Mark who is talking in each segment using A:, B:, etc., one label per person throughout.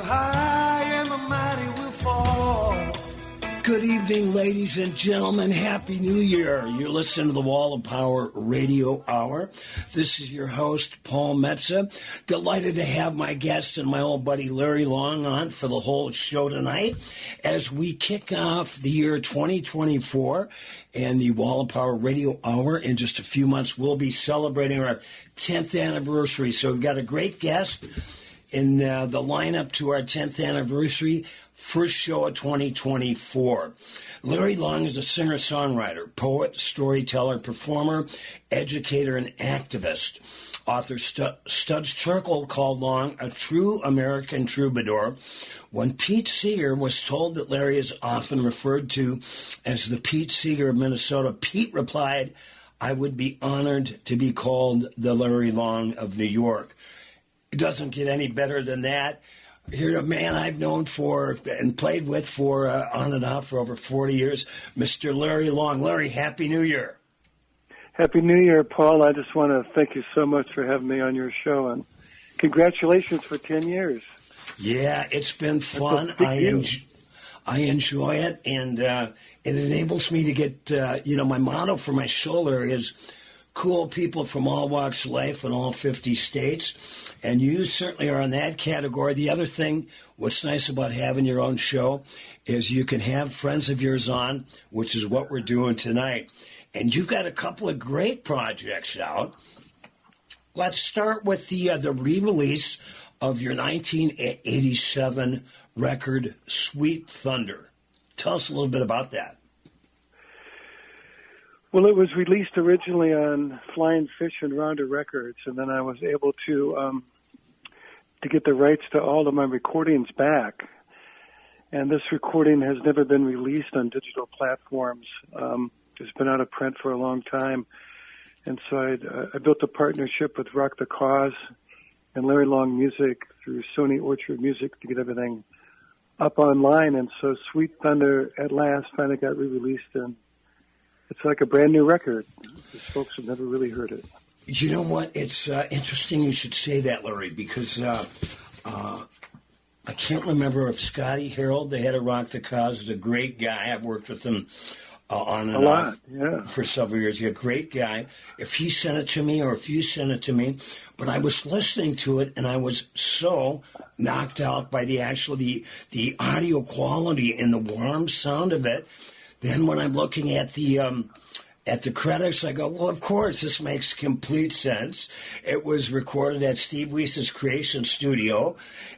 A: high and the mighty will fall. Good evening, ladies and gentlemen. Happy New Year. You're listening to the Wall of Power Radio Hour. This is your host, Paul Metza. Delighted to have my guest and my old buddy Larry Long on for the whole show tonight as we kick off the year 2024 and the Wall of Power Radio Hour. In just a few months, we'll be celebrating our 10th anniversary. So we've got a great guest in the lineup to our 10th anniversary. First show of 2024. Larry Long is a singer-songwriter, poet, storyteller, performer, educator, and activist. Author Studs Terkel called Long a true American troubadour. When Pete Seeger was told that Larry is often referred to as the Pete Seeger of Minnesota, Pete replied, "I would be honored to be called the Larry Long of New York." It doesn't get any better than that. Here's a man I've known for and played with for on and off for over 40 years, Mr. Larry Long. Larry, Happy New Year.
B: Happy New Year, Paul. I just want to thank you so much for having me on your show, and congratulations for 10 years.
A: Yeah, it's been fun. I enjoy it, and it enables me to get, my motto for my show, Larry, is cool people from all walks of life in all 50 states. And you certainly are in that category. The other thing, what's nice about having your own show is you can have friends of yours on, which is what we're doing tonight. And you've got a couple of great projects out. Let's start with the re-release of your 1987 record, Sweet Thunder. Tell us a little bit about that.
B: Well, it was released originally on Flying Fish and Rounder Records, and then I was able to get the rights to all of my recordings back. And this recording has never been released on digital platforms. It's been out of print for a long time. And so I built a partnership with Rock the Cause and Larry Long Music through Sony Orchard Music to get everything up online. And so Sweet Thunder at last finally got re-released, and it's like a brand new record. These folks have never really heard it.
A: You know what? It's interesting you should say that, Larry, because I can't remember if Scotty Harold, the head of Rock the Cause, is a great guy. I've worked with him on and off for several years. He's a great guy. If he sent it to me or if you sent it to me, but I was listening to it and I was so knocked out by the audio quality and the warm sound of it. Then when I'm looking at the credits, I go, well, of course, this makes complete sense. It was recorded at Steve Weiss's Creation Studio,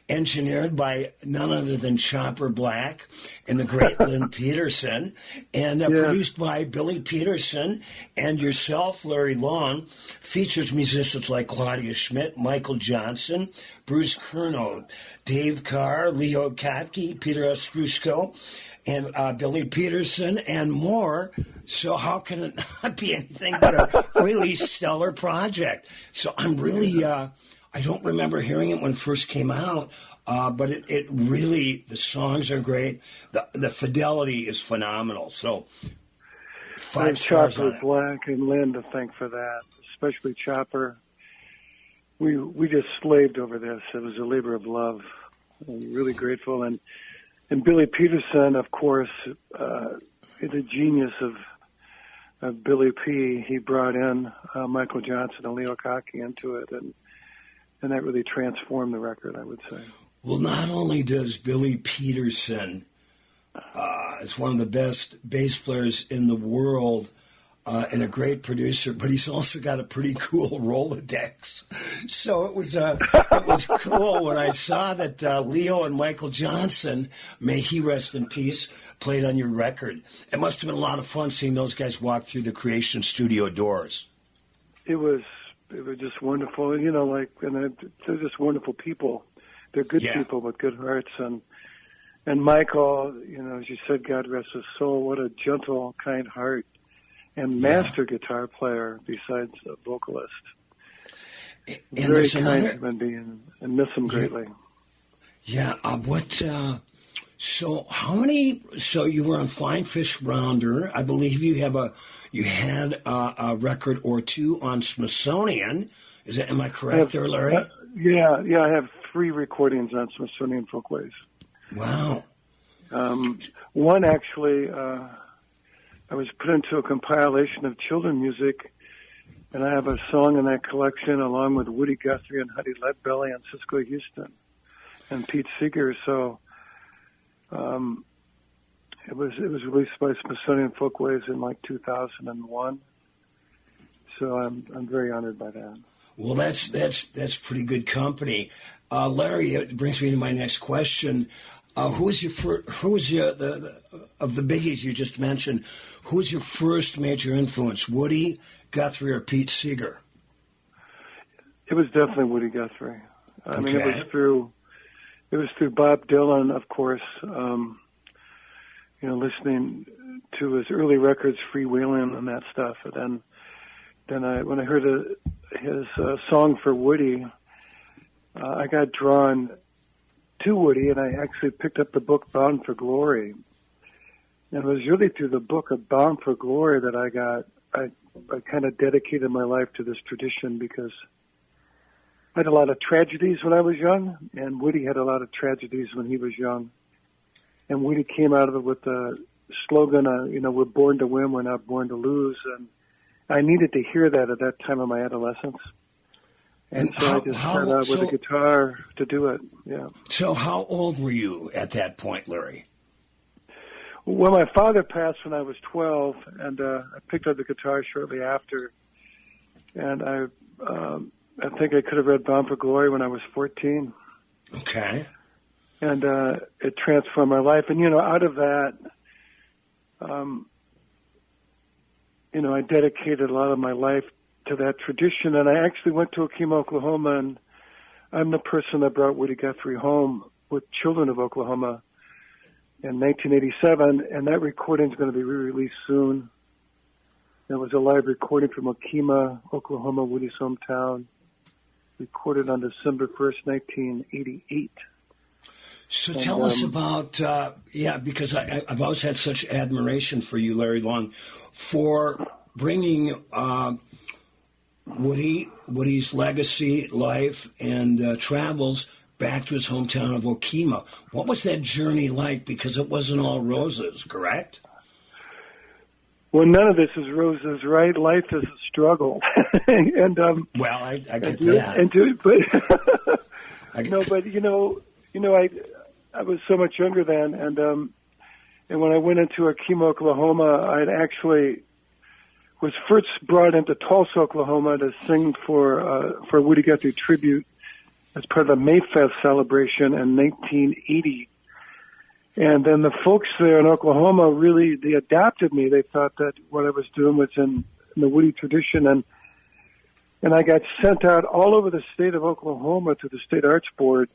A: engineered by none other than Chopper Black and the great Lynn Peterson, and produced by Billy Peterson and yourself, Larry Long. Features musicians like Claudia Schmidt, Michael Johnson, Bruce Kurnow, Dave Carr, Leo Kottke, Peter Ostrushko, and Billy Peterson, and more. So how can it not be anything but a really stellar project? So I'm really, I don't remember hearing it when it first came out, but it really, the songs are great. The fidelity is phenomenal. So 5 stars on it.
B: Chopper Black and Lynn to thank for that, especially Chopper. We just slaved over this. It was a labor of love. I'm really grateful. And Billy Peterson, of course, is a genius of Billy P. He brought in Michael Johnson and Leo Kottke into it, and that really transformed the record, I would say.
A: Well, not only does Billy Peterson is one of the best bass players in the world and a great producer, but he's also got a pretty cool Rolodex. So it was cool when I saw that Leo and Michael Johnson, may he rest in peace, played on your record. It must have been a lot of fun seeing those guys walk through the Creation Studio doors.
B: It was just wonderful, and they're just wonderful people. They're good people with good hearts, and Michael, as you said, God rest his soul, what a gentle, kind heart. And master guitar player besides a vocalist.
A: And
B: very kind human being, and miss him greatly.
A: Yeah. So you were on Flying Fish Rounder. I believe you had a record or two on Smithsonian. Am I correct there, Larry?
B: Yeah, I have 3 recordings on Smithsonian Folkways.
A: Wow.
B: One actually, I was put into a compilation of children music, and I have a song in that collection along with Woody Guthrie and Huddy Leadbelly and Cisco Houston and Pete Seeger. So it was released by Smithsonian Folkways in like 2001. So I'm very honored by that.
A: Well, that's pretty good company. Larry, it brings me to my next question. Of the biggies you just mentioned, who was your first major influence, Woody Guthrie or Pete Seeger?
B: It was definitely Woody Guthrie. I mean, it was through Bob Dylan, of course. Listening to his early records, Freewheeling and that stuff. And then when I heard his song for Woody, I got drawn to Woody, and I actually picked up the book Bound for Glory. And it was really through the book of Bound for Glory that I kind of dedicated my life to this tradition, because I had a lot of tragedies when I was young, and Woody had a lot of tragedies when he was young. And Woody came out of it with the slogan, we're born to win, we're not born to lose. And I needed to hear that at that time of my adolescence. And so I just set out with a guitar to do it, yeah.
A: So how old were you at that point, Larry?
B: Well, my father passed when I was 12, and I picked up the guitar shortly after. And I think I could have read Bound for Glory when I was 14.
A: Okay.
B: And it transformed my life. And, out of that, I dedicated a lot of my life to that tradition. And I actually went to Okemah, Oklahoma, and I'm the person that brought Woody Guthrie home with Children of Oklahoma in 1987, and that recording is going to be re-released soon. It was a live recording from Okemah, Oklahoma, Woody's hometown, recorded on December 1st, 1988.
A: So tell us about, because I've always had such admiration for you, Larry Long, for bringing Woody's legacy, life, and travels back to his hometown of Okemah. What was that journey like? Because it wasn't all roses, correct?
B: Well, none of this is roses, right? Life is a struggle. And
A: well, I get that.
B: I was so much younger then, and when I went into Okemah, Oklahoma, I actually was first brought into Tulsa, Oklahoma, to sing for Woody Guthrie tribute as part of the Mayfest celebration in 1980. And then the folks there in Oklahoma they adopted me. They thought that what I was doing was in the Woody tradition, and I got sent out all over the state of Oklahoma to the State Arts Board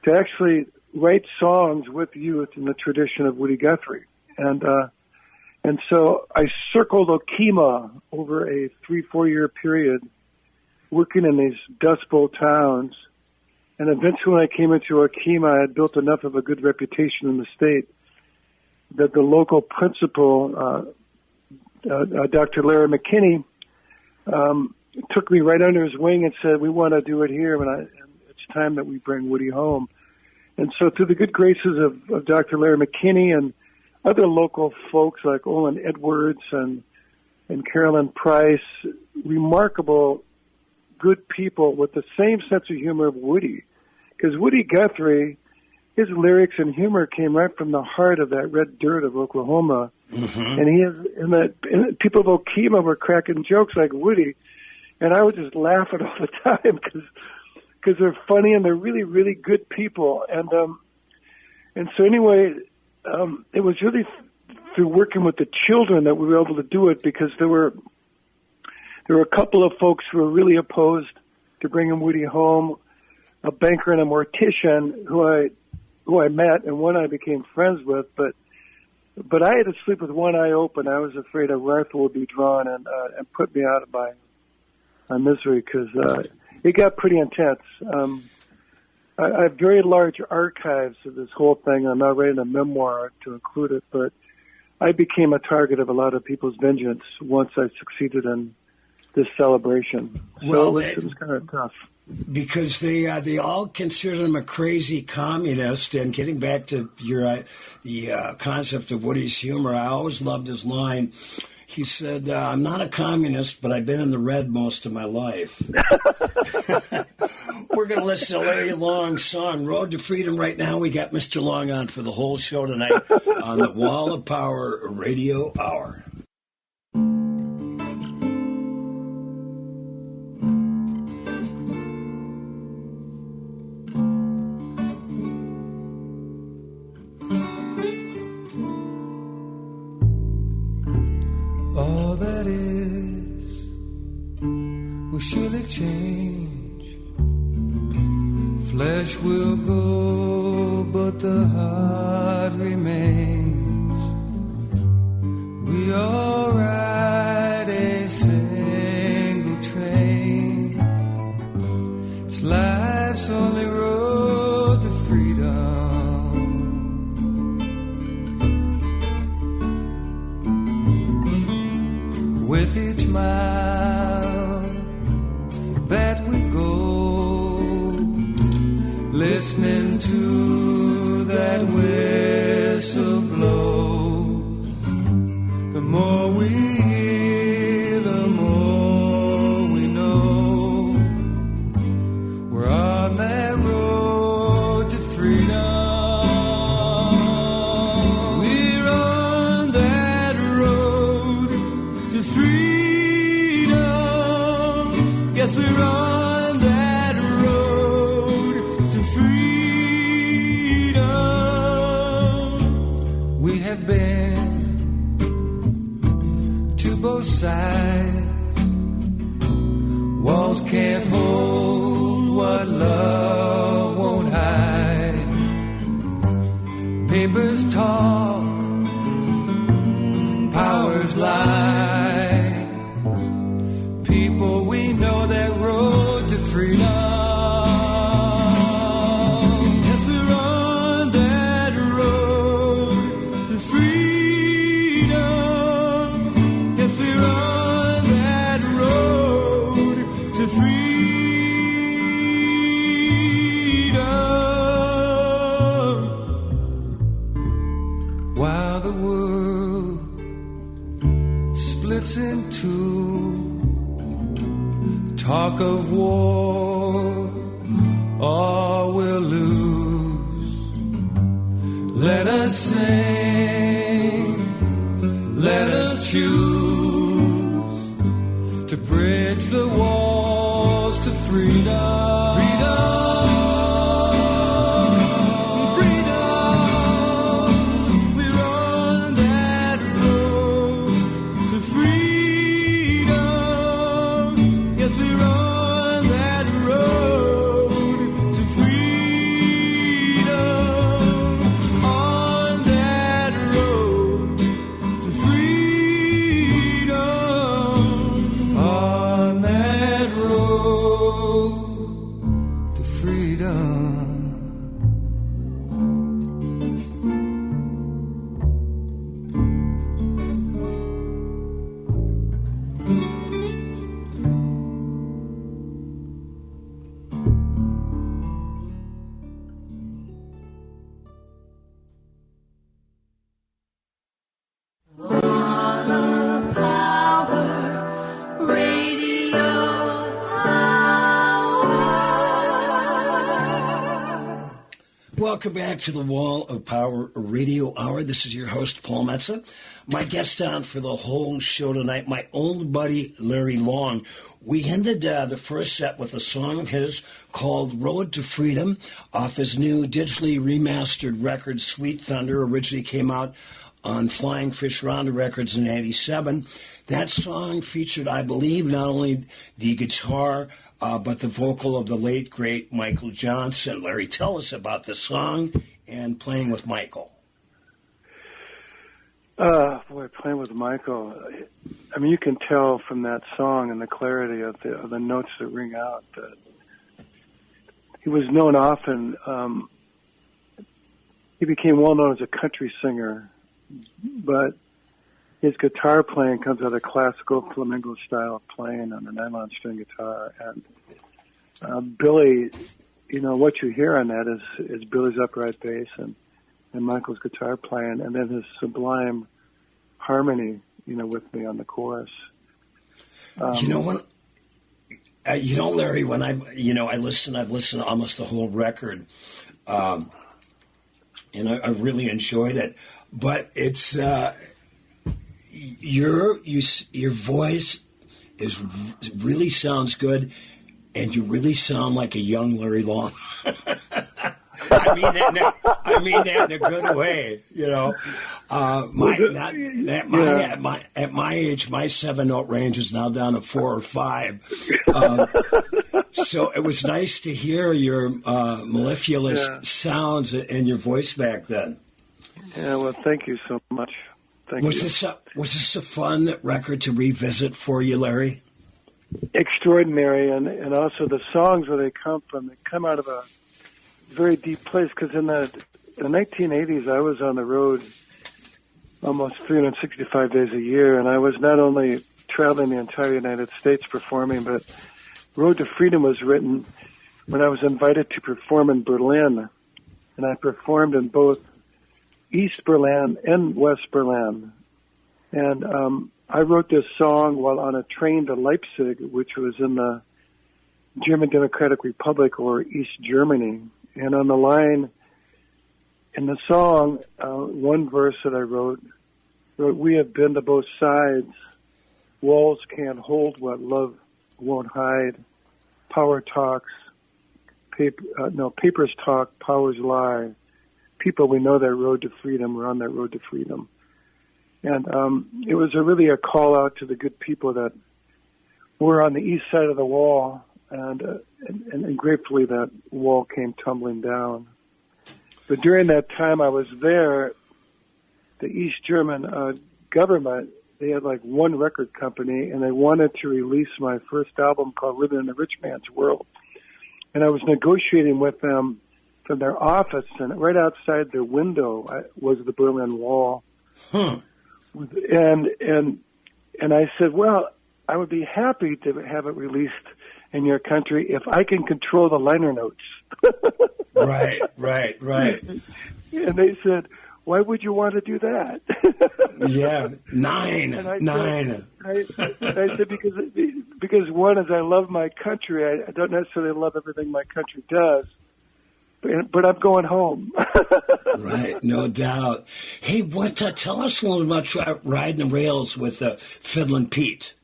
B: to actually write songs with youth in the tradition of Woody Guthrie. And so I circled Okemah over a 3-4 year period, working in these Dust Bowl towns. And eventually when I came into Okemah, I had built enough of a good reputation in the state that the local principal, Dr. Larry McKinney, took me right under his wing and said, we want to do it here, and it's time that we bring Woody home. And so through the good graces of Dr. Larry McKinney and other local folks like Olin Edwards and Carolyn Price, remarkable good people with the same sense of humor of Woody. Because Woody Guthrie, his lyrics and humor came right from the heart of that red dirt of Oklahoma. Mm-hmm. And people of Okemah were cracking jokes like Woody, and I would just laugh at all the time because they're funny and they're really, really good people. And so anyway, it was really through working with the children that we were able to do it, because there were a couple of folks who were really opposed to bringing Woody home, a banker and a mortician who I met and one I became friends with, but I had to sleep with one eye open. I was afraid a rifle would be drawn and put me out of my misery, because it got pretty intense. I have very large archives of this whole thing. I'm not writing a memoir to include it, but I became a target of a lot of people's vengeance once I succeeded in this celebration. So it was kind of tough.
A: because they all consider him a crazy communist. And getting back to your the concept of Woody's humor, I always loved his line. He said, "I'm not a communist, but I've been in the red most of my life." We're going to listen to Larry Long's song, Road to Freedom, right now. We got Mr. Long on for the whole show tonight on the Wall of Power Radio Hour.
C: All that is will surely change. Flesh will go, but the heart remains. We all ride a single train. It's life's only road to freedom. With each mile that we go, listening to that whistle blow, the more we hear, the more we know we're on that road to freedom. We're on that road to freedom. Yes, we're on that road to freedom. We have been to both sides. Walls can't hold what love won't hide. Papers talk, powers lie. People, we know that road to freedom. Yes, we're on that road to freedom. Yes, we're on that road to freedom. While the world splits in two, talk of war, all will lose. Let us sing, let us choose to bridge the walls to freedom.
A: Welcome back to the Wall of Power Radio Hour. This is your host, Paul Metza. My guest on for the whole show tonight, my old buddy, Larry Long. We ended the first set with a song of his called Road to Freedom off his new digitally remastered record, Sweet Thunder. Originally came out on Flying Fish Rounder Records in '87. That song featured, I believe, not only the guitar, but the vocal of the late, great Michael Johnson. Larry, tell us about the song and playing with Michael.
B: Boy, playing with Michael. I mean, you can tell from that song and the clarity of the notes that ring out that he was known often. He became well known as a country singer, but his guitar playing comes out of classical flamenco style of playing on a nylon string guitar, and Billy, what you hear on that is Billy's upright bass and Michael's guitar playing, and then his sublime harmony, with me on the chorus.
A: Larry, when I've listened to almost the whole record, and I really enjoyed it. But it's your voice really sounds good, and you really sound like a young Larry Long. I mean that in a good way, At my age, my 7-note range is now down to 4 or 5. So it was nice to hear your mellifluous sounds and your voice back then.
B: Yeah, well, thank you so much.
A: Was this a fun record to revisit for you, Larry?
B: Extraordinary, and also the songs where they come from. They come out of a very deep place, because in the 1980s, I was on the road almost 365 days a year, and I was not only traveling the entire United States performing, but Road to Freedom was written when I was invited to perform in Berlin, and I performed in both East Berlin and West Berlin. And I wrote this song while on a train to Leipzig, which was in the German Democratic Republic, or East Germany. And on the line in the song, one verse that I wrote, "We have been to both sides. Walls can't hold what love won't hide. Power talks. Papers talk. Powers lie. People, we know that road to freedom. We're on that road to freedom." And it was really a call out to the good people that were on the east side of the wall. And gratefully that wall came tumbling down. But during that time I was there, the East German government, they had like one record company, and they wanted to release my first album called Living in the Rich Man's World. And I was negotiating with them from their office, and right outside their window was the Berlin Wall. And I said, well, I would be happy to have it released in your country if I can control the liner notes.
A: Right.
B: And they said, why would you want to do that?
A: Yeah, nine.
B: I said, because one is I love my country. I don't necessarily love everything my country does, but I'm going home.
A: Right, no doubt. Hey, tell us a little about riding the rails with Fiddlin' Pete.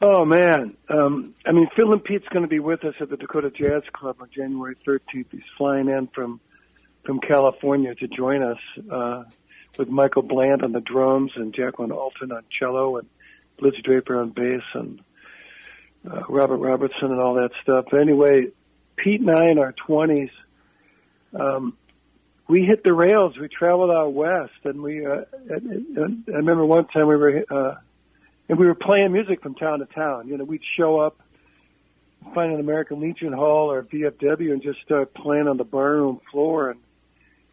B: Oh, man. Fiddlin' Pete's going to be with us at the Dakota Jazz Club on January 13th. He's flying in from California to join us with Michael Bland on the drums and Jacqueline Alton on cello and Liz Draper on bass and Robert Robertson and all that stuff. But anyway, Pete and I in our 20s, we hit the rails. We traveled out west, and and I remember one time we were playing music from town to town. We'd show up, find an American Legion Hall or VFW, and just start playing on the barroom floor. And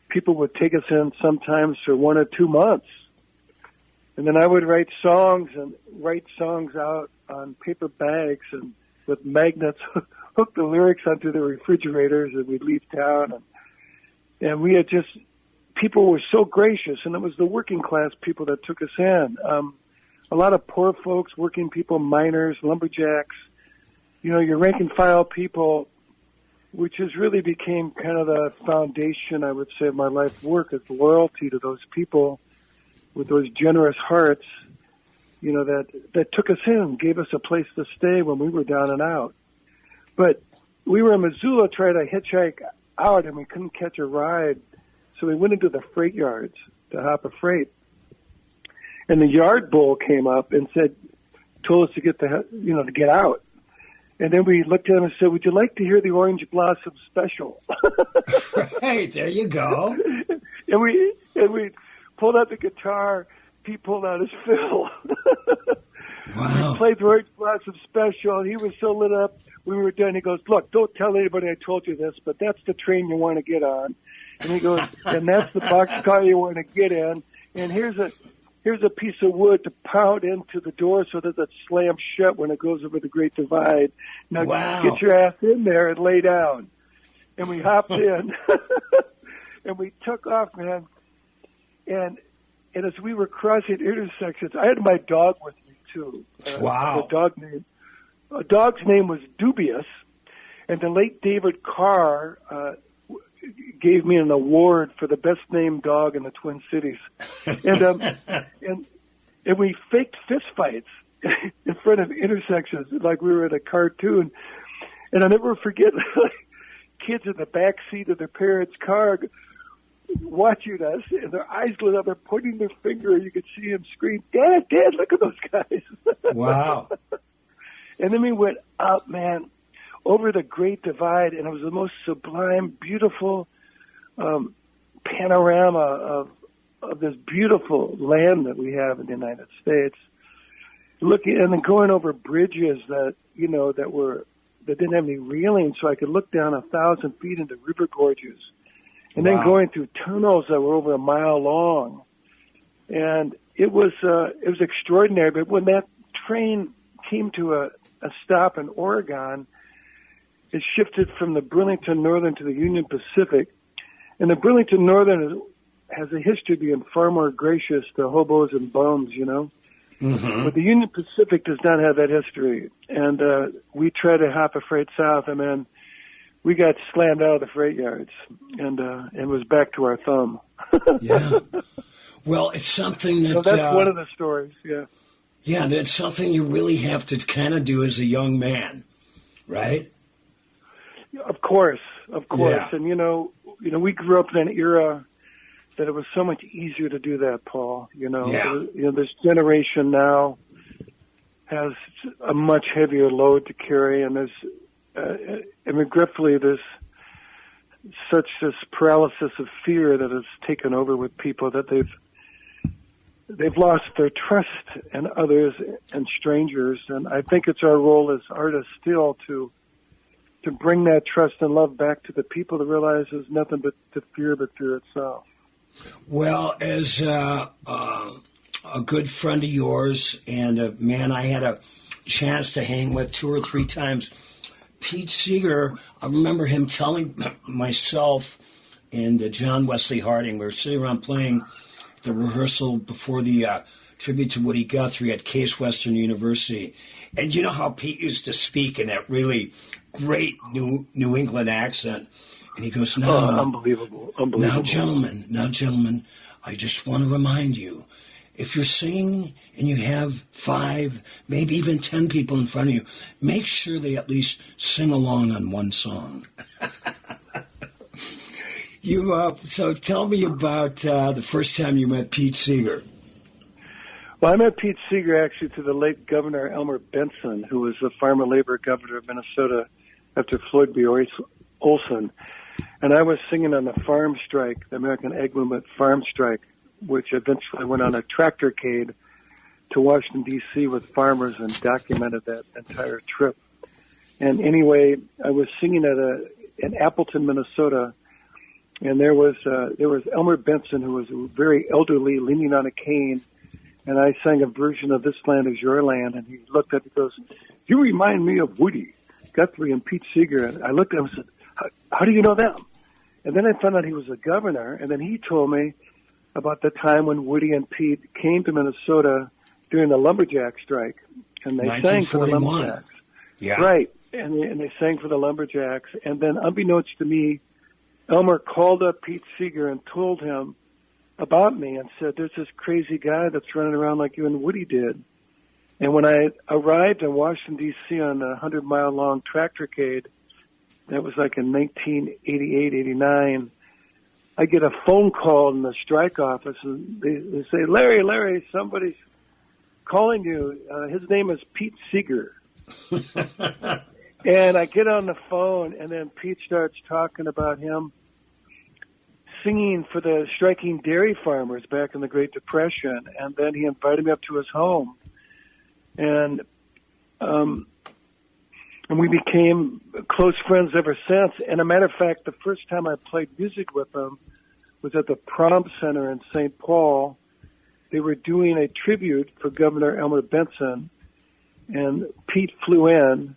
B: people would take us in sometimes for 1 or 2 months. And then I would write songs out on paper bags and with magnets, hook the lyrics onto the refrigerators, and we'd leave town. And we had people were so gracious, and it was the working class people that took us in. A lot of poor folks, working people, miners, lumberjacks, your rank and file people, which has really became kind of the foundation, I would say, of my life work, is loyalty to those people with those generous hearts, that took us in, gave us a place to stay when we were down and out. But we were in Missoula trying to hitchhike out, and we couldn't catch a ride, so we went into the freight yards to hop a freight. And the yard bull came up and told us to get out. And then we looked at him and said, "Would you like to hear the Orange Blossom Special?"
A: Right, there you go.
B: and we pulled out the guitar. Pete pulled out his fiddle.
A: Wow.
B: We played the Orange Blossom Special. He was so lit up. We were done. He goes, "Look, don't tell anybody I told you this, but that's the train you want to get on." And he goes, "And that's the boxcar you want to get in. And here's here's a piece of wood to pound into the door so that it slams shut when it goes over the Great Divide. Now get your ass in there and lay down. And we hopped in, and we took off, man. And as we were crossing intersections, I had my dog with me too.
A: Wow.
B: A dog's name was Dubious, and the late David Carr gave me an award for the best named dog in the Twin Cities. And we faked fist fights in front of intersections like we were in a cartoon. And I'll never forget kids in the back seat of their parents' car watching us, and their eyes lit up. They're pointing their finger. You could see them scream, "Dad, Dad, look at those guys."
A: Wow.
B: And then we went up, man, over the Great Divide, and it was the most sublime, beautiful panorama of this beautiful land that we have in the United States. Looking and then going over bridges that didn't have any railing, so I could look down 1,000 feet into river gorges, and then going through tunnels that were over a mile long, and it was extraordinary. But when that train came to a stop in Oregon, it shifted from the Burlington Northern to the Union Pacific. And the Burlington Northern has a history of being far more gracious to hobos and bums, Mm-hmm. But the Union Pacific does not have that history. And we tried to hop a freight south, and then we got slammed out of the freight yards, and it was back to our thumb.
A: Yeah. Well, it's something that...
B: So that's one of the stories, yeah.
A: Yeah, that's something you really have to kind of do as a young man, right?
B: Of course.
A: Yeah.
B: And, we grew up in an era that it was so much easier to do that, Paul. This generation now has a much heavier load to carry, and regretfully, there's such this paralysis of fear that has taken over with people that they've lost their trust in others and strangers. And I think it's our role as artists still to bring that trust and love back to the people, to realize there's nothing but fear itself.
A: Well, as a good friend of yours and a man I had a chance to hang with 2 or 3 times, Pete Seeger, I remember him telling myself and John Wesley Harding, we were sitting around playing the rehearsal before the tribute to Woody Guthrie at Case Western University. And you know how Pete used to speak in that really great New England accent. And he goes,
B: unbelievable.
A: Now, gentlemen, I just want to remind you, if you're singing and you have 5, maybe even 10 people in front of you, make sure they at least sing along on one song. So tell me about the first time you met Pete Seeger.
B: Well, I met Pete Seeger actually through the late Governor Elmer Benson, who was the farmer labor governor of Minnesota after Floyd B. Olson. And I was singing on the farm strike, the American Ag Movement farm strike, which eventually went on a tractorcade to Washington, D.C. with farmers and documented that entire trip. And anyway, I was singing in Appleton, Minnesota, and there was Elmer Benson, who was very elderly, leaning on a cane, and I sang a version of This Land Is Your Land, and he looked at me and goes, "You remind me of Woody Guthrie and Pete Seeger." And I looked at him and said, how do you know them? And then I found out he was a governor, and then he told me about the time when Woody and Pete came to Minnesota during the lumberjack strike, and they sang for the lumberjacks.
A: Yeah.
B: Right, and they sang for the lumberjacks, and then unbeknownst to me, Elmer called up Pete Seeger and told him about me and said, "There's this crazy guy that's running around like you and Woody did." And when I arrived in Washington, D.C. on a 100-mile-long tractorcade, that was like in 1988, 89, I get a phone call in the strike office, and they say, Larry, somebody's calling you. His name is Pete Seeger." And I get on the phone, and then Pete starts talking about him singing for the striking dairy farmers back in the Great Depression, and then he invited me up to his home. And we became close friends ever since. And a matter of fact, the first time I played music with him was at the Prom Center in St. Paul they were doing a tribute for Governor Elmer Benson, and Pete flew in.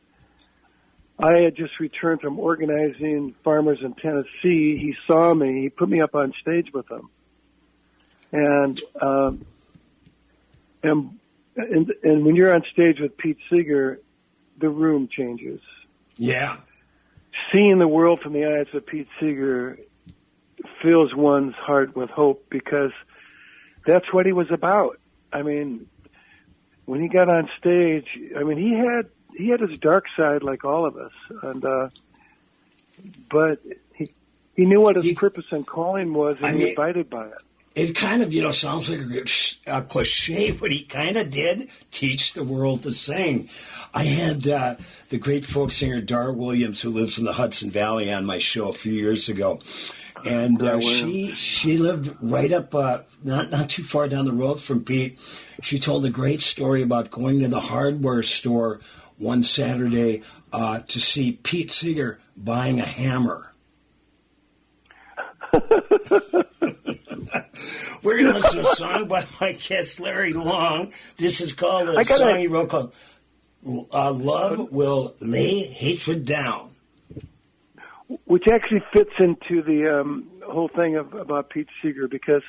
B: I had just returned from organizing farmers in Tennessee. He saw me. He put me up on stage with him. And when you're on stage with Pete Seeger, the room changes.
A: Yeah.
B: Seeing the world from the eyes of Pete Seeger fills one's heart with hope, because that's what he was about. I mean, when he got on stage, I mean, he had his dark side like all of us, and but he knew what his purpose and calling was, and he was abided by it.
A: It kind of, sounds like a cliche, but he kind of did teach the world to sing. I had the great folk singer Dar Williams, who lives in the Hudson Valley, on my show a few years ago. And she lived right up, not too far down the road from Pete. She told a great story about going to the hardware store one Saturday to see Pete Seeger buying a hammer. We're going to listen to a song by my guest Larry Long. This is called a song he wrote called Love Will Lay Hatred Down,
B: which actually fits into the whole thing about Pete Seeger, because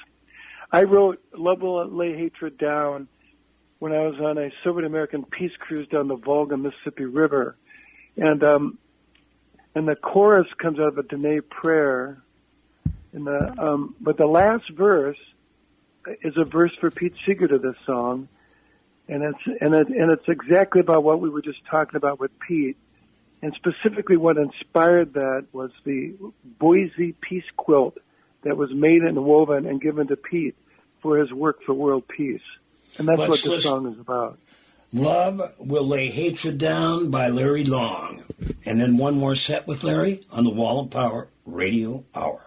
B: I wrote Love Will Lay Hatred Down when I was on a Soviet American peace cruise down the Volga Mississippi River, and the chorus comes out of a Dene prayer, but the last verse is a verse for Pete Seeger to this song, and it's exactly about what we were just talking about with Pete. And specifically what inspired that was the Boise Peace Quilt that was made and woven and given to Pete for his work for world peace. And that's what this song is about.
A: Love Will Lay Hatred Down by Larry Long. And then one more set with Larry on the Wall of Power Radio Hour.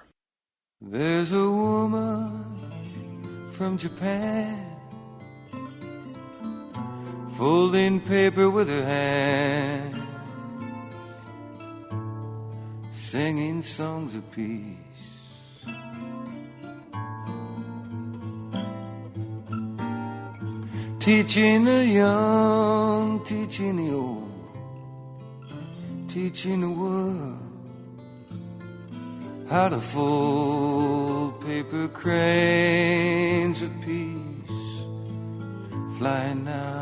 C: There's a woman from Japan folding paper with her hand, singing songs of peace. Teaching the young, teaching the old, teaching the world how to fold paper cranes of peace, flying now.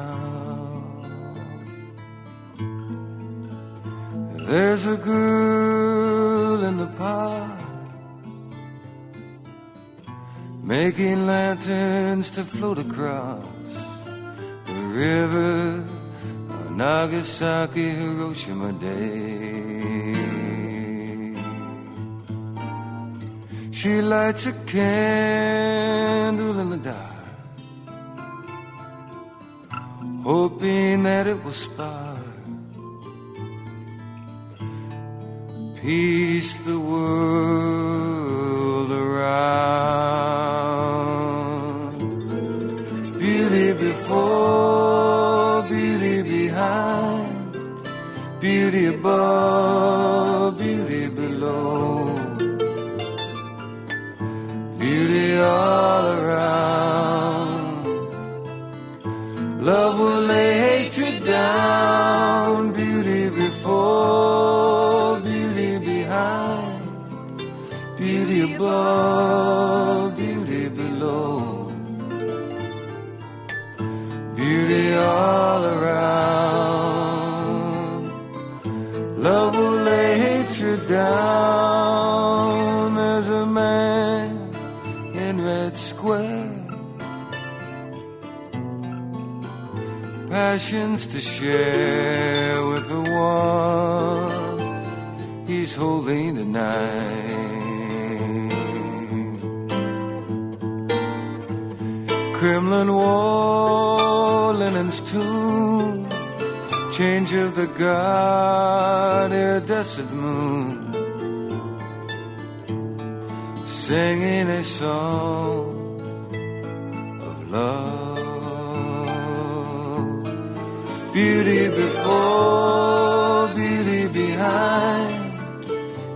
C: There's a girl in the park making lanterns to float across the river on Nagasaki, Hiroshima Day. She lights a candle in the dark, hoping that it will spark peace the world around. Beauty before, beauty behind, beauty above, beauty below, beauty all around. Love will lay hatred down. Beauty before, beauty behind, beauty above, beauty below, beauty all around. Love will lay hatred down. There's a man in Red Square, passions to share with the one he's holding tonight. Kremlin wall, Lenin's tomb, change of the guard, iridescent moon, singing a song of love. Beauty before, beauty behind,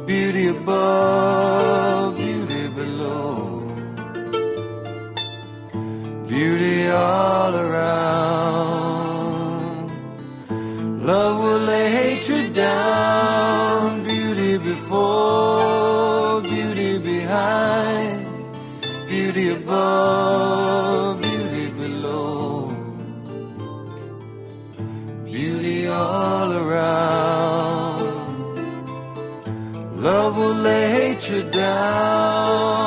C: beauty above, beauty below, beauty hatred down, beauty before, beauty behind, beauty above, beauty below, beauty all around. Love will lay hatred down.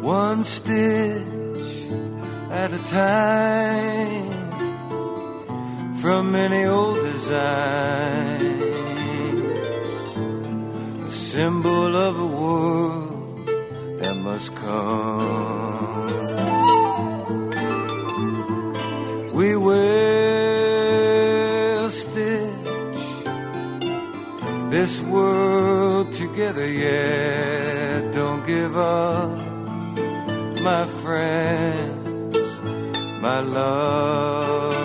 C: One stitch at a time from many old designs, a symbol of a world that must come. We will stitch this world together, yeah, don't give up, my friends, my love.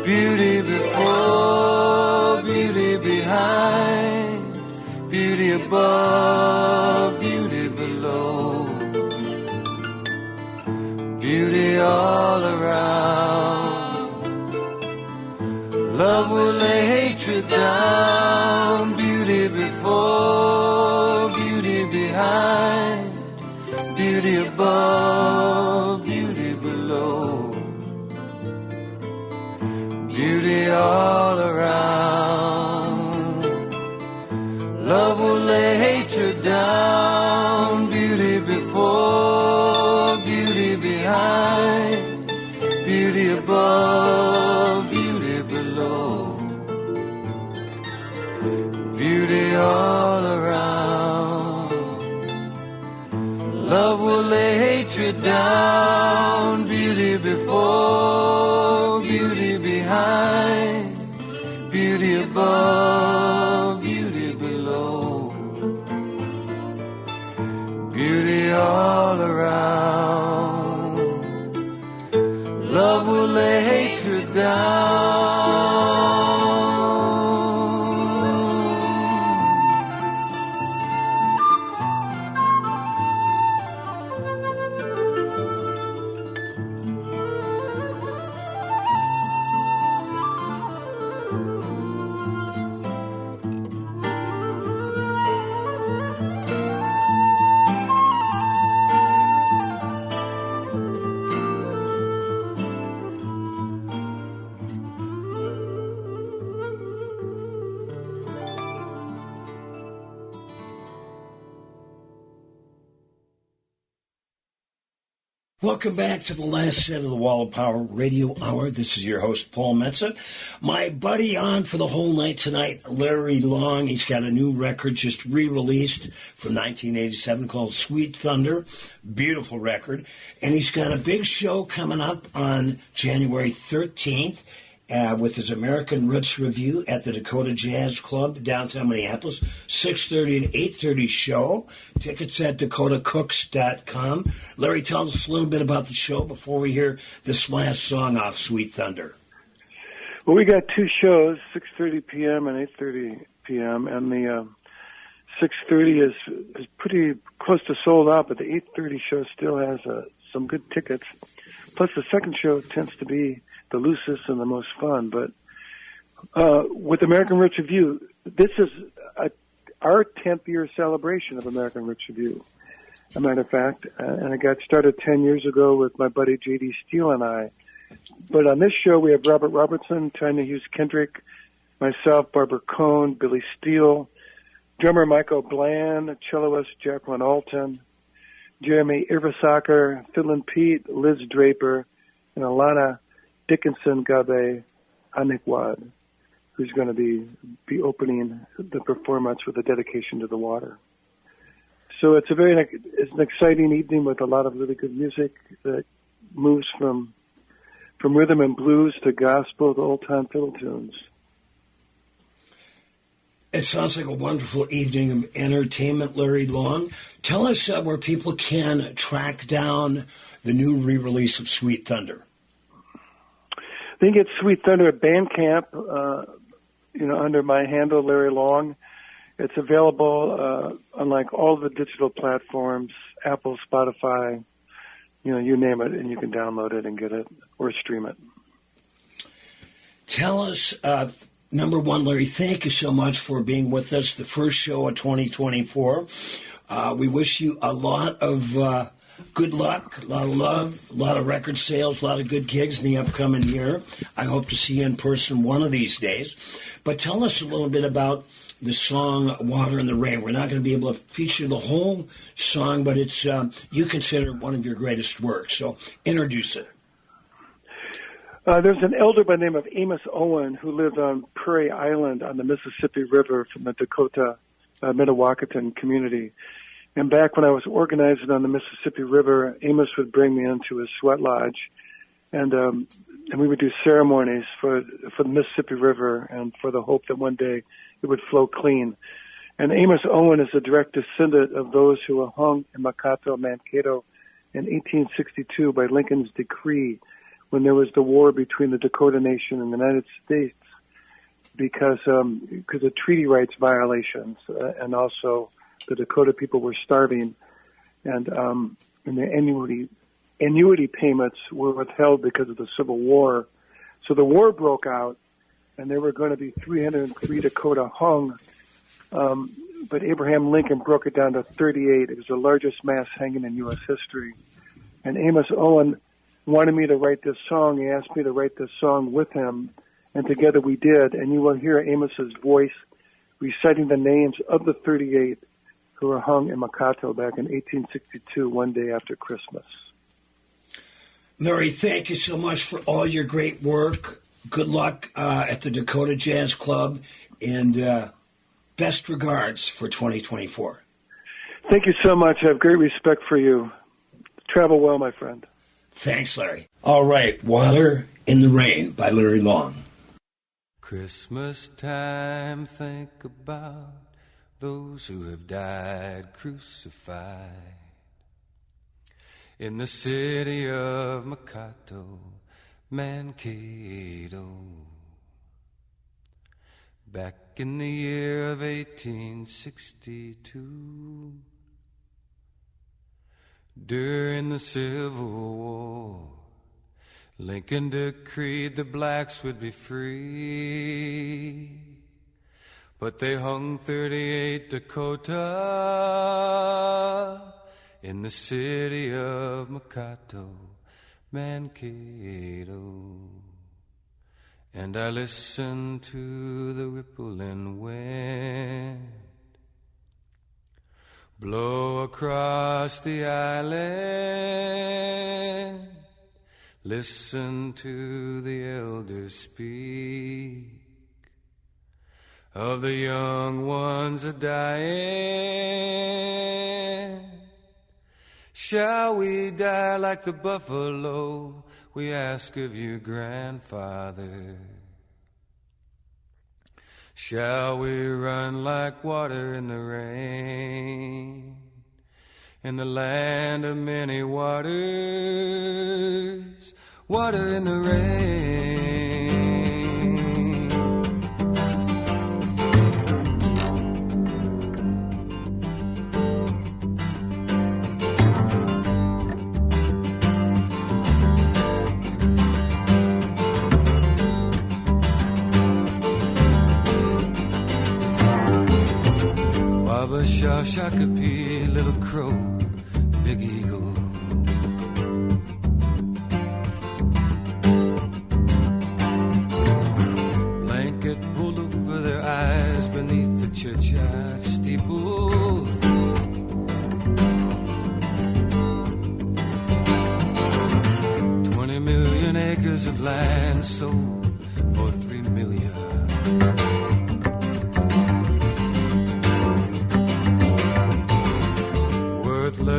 C: Beauty before, beauty behind, beauty above, beauty below, beauty all around. Love will lay hatred down, beauty before, beauty behind, beauty above, beauty below, beauty all around. Love will lay hatred down, beauty before, beauty behind, beauty above, beauty below, beauty all around. Love will lay hatred down, beauty before, beauty behind, beauty above, beauty below, beauty all around. Love will lay hatred down.
A: Welcome back to the last set of the Wall of Power Radio Hour. This is your host, Paul Metza. My buddy on for the whole night tonight, Larry Long. He's got a new record just re-released from 1987 called Sweet Thunder. Beautiful record. And he's got a big show coming up on January 13th with his American Roots Review at the Dakota Jazz Club, downtown Minneapolis, 6:30 and 8:30 show. Tickets at dakotacooks.com. Larry, tell us a little bit about the show before we hear this last song off Sweet Thunder.
B: Well, we got two shows, 6:30 p.m. and 8:30 p.m., and the 6:30 is pretty close to sold out, but the 8:30 show still has some good tickets. Plus, the second show tends to be the loosest and the most fun. But with American Roots Review, this is our 10th year celebration of American Roots Review, a matter of fact. And it got started 10 years ago with my buddy J.D. Steele and I. But on this show, we have Robert Robertson, Tanya Hughes Kendrick, myself, Barbara Cohn, Billy Steele, drummer Michael Bland, celloist Jacqueline Alton, Jeremy Irvasacker, Fiddlin' Pete, Liz Draper, and Alana Dickinson Gabe Anikwad, who's going to be opening the performance with a dedication to the water. So it's it's an exciting evening with a lot of really good music that moves from rhythm and blues to gospel to old time fiddle tunes.
A: It sounds like a wonderful evening of entertainment, Larry Long. Tell us where people can track down the new re-release of Sweet Thunder.
B: They can get Sweet Thunder at Bandcamp, under my handle, Larry Long. It's available on like all the digital platforms, Apple, Spotify, you name it, and you can download it and get it or stream it.
A: Tell us, number one, Larry, thank you so much for being with us, the first show of 2024. We wish you a lot of good luck, a lot of love, a lot of record sales, a lot of good gigs in the upcoming year. I hope to see you in person one of these days. But tell us a little bit about the song Water in the Rain. We're not going to be able to feature the whole song, but it's you consider it one of your greatest works. So introduce it.
B: There's an elder by the name of Amos Owen who lived on Prairie Island on the Mississippi River from the Dakota, Metawakanton community. And back when I was organizing on the Mississippi River, Amos would bring me into his sweat lodge, and we would do ceremonies for the Mississippi River and for the hope that one day it would flow clean. And Amos Owen is a direct descendant of those who were hung in Makato, Mankato in 1862 by Lincoln's decree when there was the war between the Dakota Nation and the United States because of treaty rights violations and also the Dakota people were starving, and the annuity payments were withheld because of the Civil War. So the war broke out, and there were going to be 303 Dakota hung, but Abraham Lincoln broke it down to 38. It was the largest mass hanging in U.S. history. And Amos Owen wanted me to write this song. He asked me to write this song with him, and together we did. And you will hear Amos's voice reciting the names of the 38 who were hung in Makato back in 1862, one day after Christmas.
A: Larry, thank you so much for all your great work. Good luck at the Dakota Jazz Club, and best regards for 2024.
B: Thank you so much. I have great respect for you. Travel well, my friend.
A: Thanks, Larry. All right, Water in the Rain by Larry Long.
C: Christmas time, think about those who have died crucified in the city of Makato, Mankato, back in the year of 1862, during the Civil War. Lincoln decreed the blacks would be free, but they hung 38 Dakota in the city of Makato, Mankato. And I listened to the rippling wind blow across the island. Listen to the elders speak of the young ones a-dying. Shall we die like the buffalo, we ask of you, grandfather? Shall we run like water in the rain, in the land of many waters, water in the rain? Baba Shah, Shakopee, Little Crow, Big Eagle. Blanket pulled over their eyes beneath the churchyard steeple. 20 million acres of land sold for 3 million.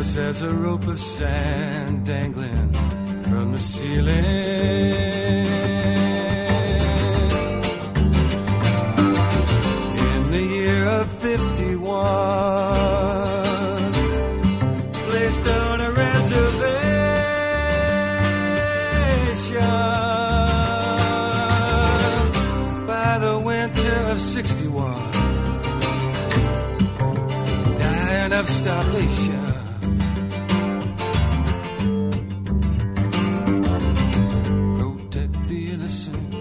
C: careless as a rope of sand dangling from the ceiling. In the year of 51, placed on a reservation by the winter of 61. Of starvation, protect the innocent,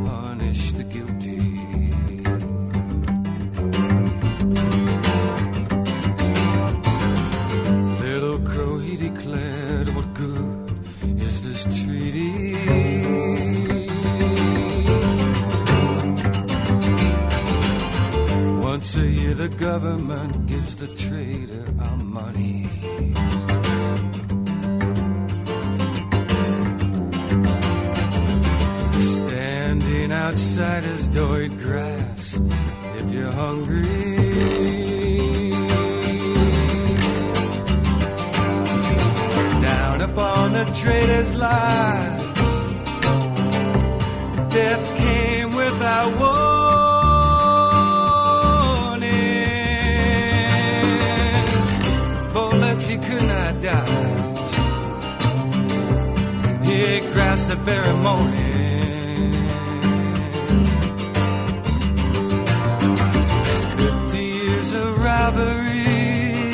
C: punish the guilty. Little Crow, he declared, what good is this treaty? Once a year the government gives the trader our money. Standing outside his door he'd grasp, if you're hungry. Down upon the trader's line, death came without war. He could not dodge. He grasped the very morning. 50 years of robbery,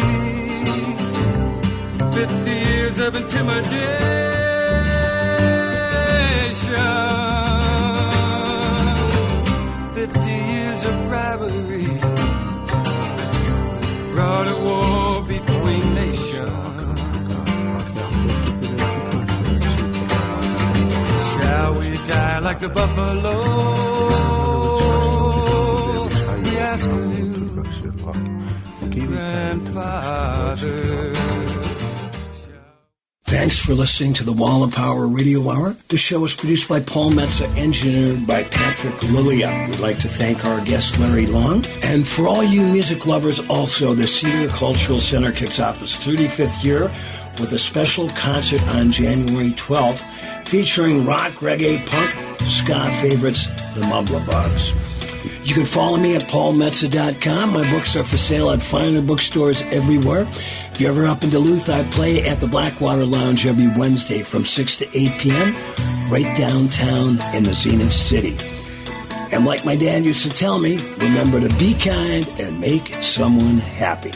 C: 50 years of intimidation, 50 years of bribery brought a war between nations. Shall we die like the buffalo? We ask of you, grandfather.
A: Thanks for listening to the Wall of Power Radio Hour. The show is produced by Paul Metza, engineered by Patrick Lilia. We'd like to thank our guest, Larry Long. And for all you music lovers, also, the Cedar Cultural Center kicks off its 35th year with a special concert on January 12th featuring rock, reggae, punk, ska favorites, the Mumblebugs. You can follow me at paulmetza.com. My books are for sale at finer bookstores everywhere. If you're ever up in Duluth, I play at the Blackwater Lounge every Wednesday from 6 to 8 p.m. right downtown in the Zenith City. And like my dad used to tell me, remember to be kind and make someone happy.